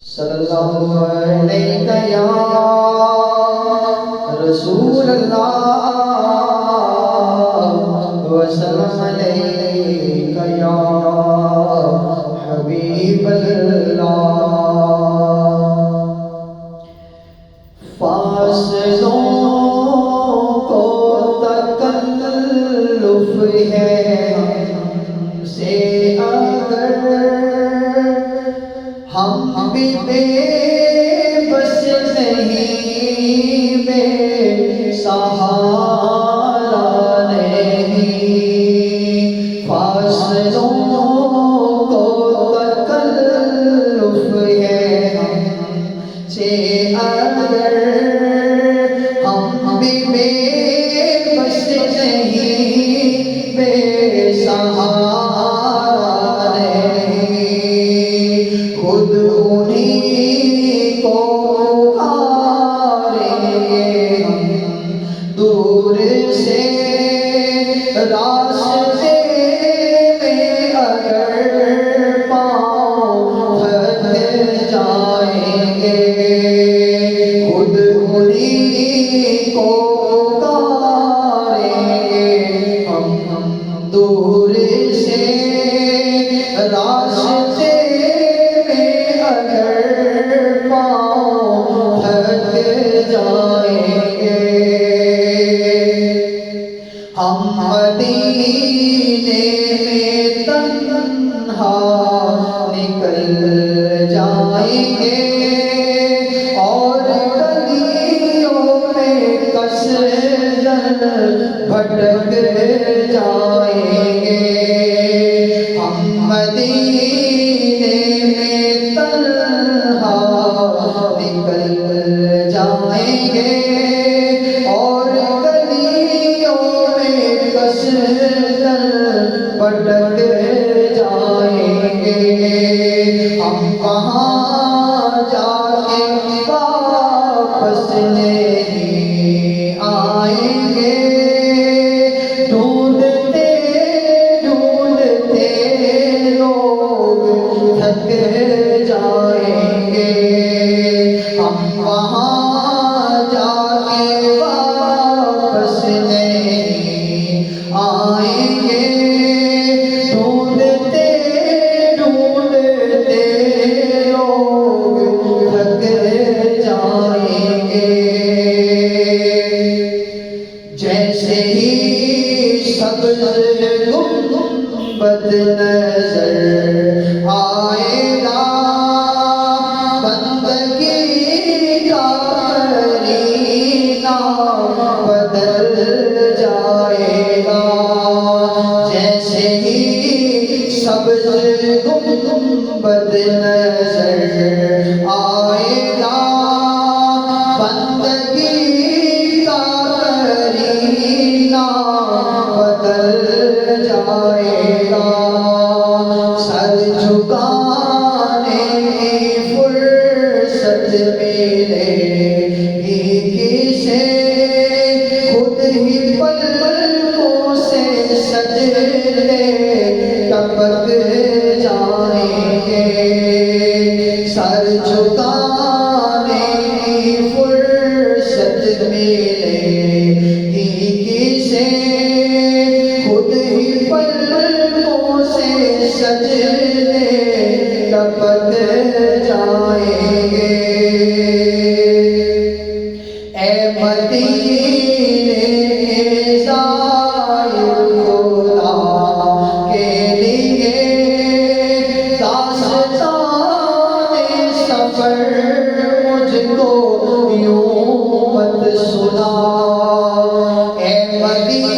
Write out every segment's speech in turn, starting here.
صلی اللہ علیہ یا رسول اللہ وسلم علیہ یا حبیب اللہ۔ فاصلوں کو تکلف ہے ہم سے اگر ہم بھی بے بس نہیں، بے سہارا نہیں۔ فاصلوں کو تکلف ہے ہم سے اگر ہم بھی بے بس نہیں، بے سہارا خود انہی کو پکاریں گے ہم دور سے، راستے میں اگر پاؤں پھسل جائیں گے، خود انہی کو پکاریں گے ہم دور سے، راستے ہم مدینے میں تنہا نکل جائیں گے اور گلیوں میں کثرت بھٹک جائیں گے۔ ہم مدینے میں تنہا نکل جائیں گے اور بھٹک جائیں گے۔ ہم کہاں جا کے واپس نہیں آئیں گے، ڈھونڈتے ڈھونڈتے لوگ تھک جائیں گے۔ ہم وہاں جا کے واپس نہیں آئیں گے، ڈھونڈتے ڈھونڈتے لوگ تھک جائیں گے۔ جیسے ہی سبز گنبد نظر آئے گا، بندگی کا قرینہ بدل جائے گا۔ جیسے ہی سبز گنبد نظر آئے گا، بندگی کا قرینہ بدل جائے گا۔ سر جھکانے کی فرصت ملے گی کسے، خود ہی پلکوں سے سجدے ٹپک جائیں گے۔ سر جھکانے کی فرصت ملے گی کسے، خود ہی پلکوں سے سجدے ٹپک جائیں گے۔ اے مدینے کے زائر خدا کے لیے داستان سفر مجھ کو یوں مت سنا۔ اے مدینے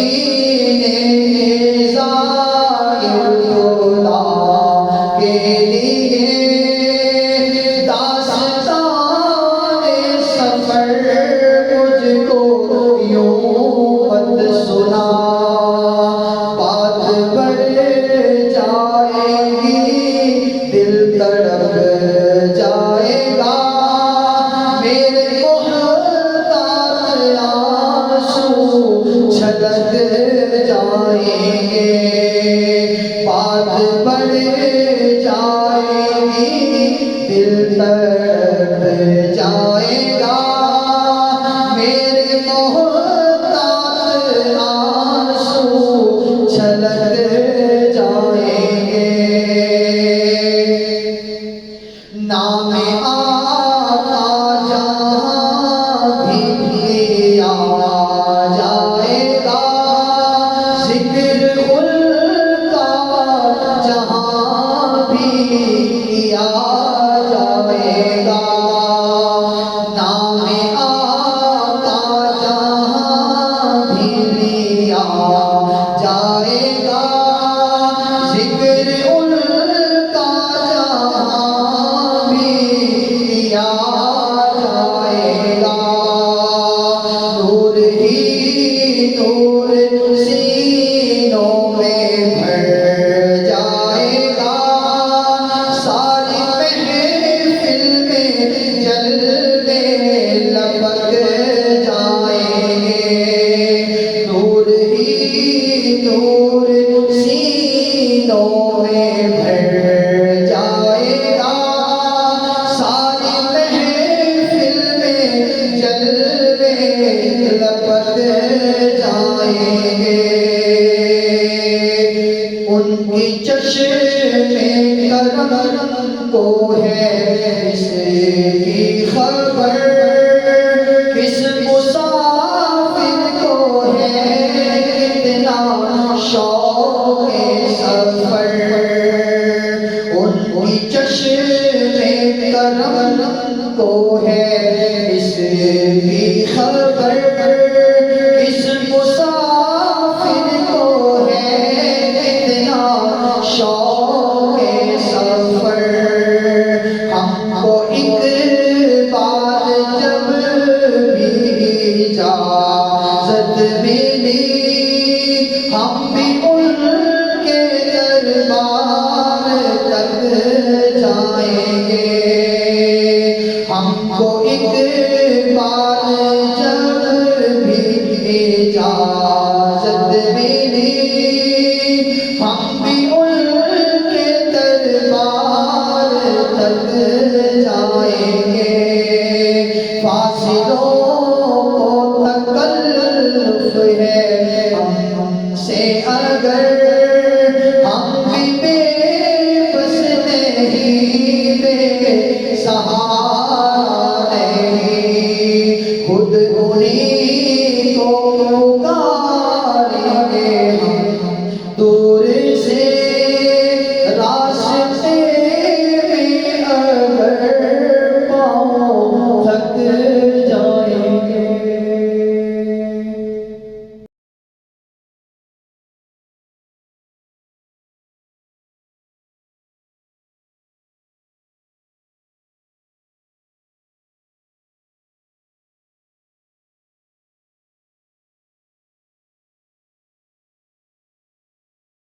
کے زائر خدا کے لیے داستان سفر مجھ کو یوں مت سنا۔ بات بڑھ جائے گی، دل تڑپ جائے گا، میرے محتاج آنسو چھلک جائیں گے۔ بات بڑھ جائے گی دل تڑپ جائے گا میرے محتاط آنسو چھلک جائیں گے نام آقا جہاں بھی لیا جائے گا ذکر ان کا جہاں بھی کیا جائے گا نام آقا جہاں بھی لیا جائے گا ذکر ان کا جہاں بھی کیا جائے گا نور ہی نور سینوں میں بھر جائے گا ساری محفل میں جلوے لپک جائیں گے نور ہی نور سینوں میں بھر جائے گا ساری محفل میں جلوے لپک جائیں گے ان کی چشم کرم کو ہے اس کی خبر کس مسافر کو ہے کتنا شوق سفر ان کی چشم کرم کو ہے اس کی خبر کس مسافر کو ہے کتنا شوق سفر ہم کو ایک بار جب بھی اجازت ملی ہم بھی ان کے دربار تک جائیں گے ہم کو ایک بار جب بھی اجازت ملی ہم بھی ان کے دربار تک جائیں گے فاصلوں کو تکلف ہے ہم سے اگر